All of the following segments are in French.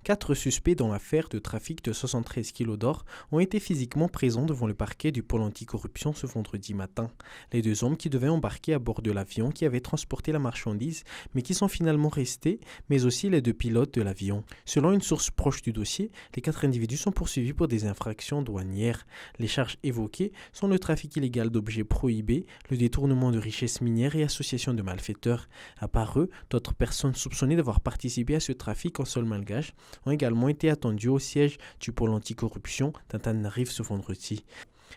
4 suspects dans l'affaire de trafic de 73 kilos d'or ont été physiquement présents devant le parquet du pôle anticorruption ce vendredi matin. Les 2 hommes qui devaient embarquer à bord de l'avion qui avait transporté la marchandise mais qui sont finalement restés, mais aussi les 2 pilotes de l'avion. Selon une source proche du dossier, les 4 individus sont poursuivis pour des infractions douanières. Les charges évoquées sont le trafic illégal d'objets prohibés, le détournement de richesses minières et association de malfaiteurs. À part eux, d'autres personnes soupçonnées d'avoir participé à ce trafic en sol malgache ont également été attendues au siège du pôle anticorruption d'Antananarivo ce vendredi.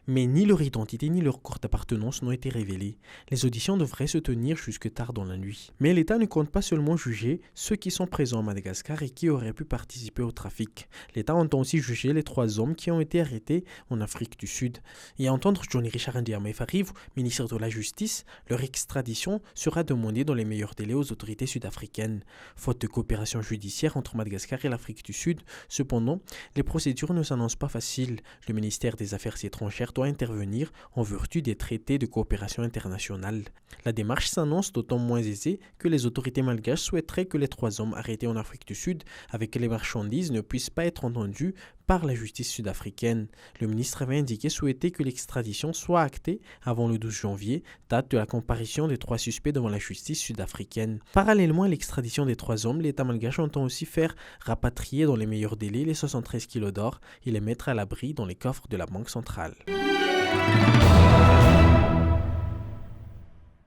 Mais ni leur identité ni leur courte appartenance n'ont été révélées. Les auditions devraient se tenir jusque tard dans la nuit. Mais l'État ne compte pas seulement juger ceux qui sont présents à Madagascar et qui auraient pu participer au trafic. L'État entend aussi juger les 3 hommes qui ont été arrêtés en Afrique du Sud. Et à entendre Johnny Richard Ndiamé-Farivo, ministre de la Justice, leur extradition sera demandée dans les meilleurs délais aux autorités sud-africaines. Faute de coopération judiciaire entre Madagascar et l'Afrique du Sud, cependant, les procédures ne s'annoncent pas faciles. Le ministère des Affaires étrangères doit intervenir en vertu des traités de coopération internationale. La démarche s'annonce d'autant moins aisée que les autorités malgaches souhaiteraient que les 3 hommes arrêtés en Afrique du Sud avec les marchandises ne puissent pas être entendus par la justice sud-africaine. Le ministre avait indiqué souhaiter que l'extradition soit actée avant le 12 janvier, date de la comparution des 3 suspects devant la justice sud-africaine. Parallèlement à l'extradition des 3 hommes, l'État malgache entend aussi faire rapatrier dans les meilleurs délais les 73 kilos d'or et les mettre à l'abri dans les coffres de la Banque centrale.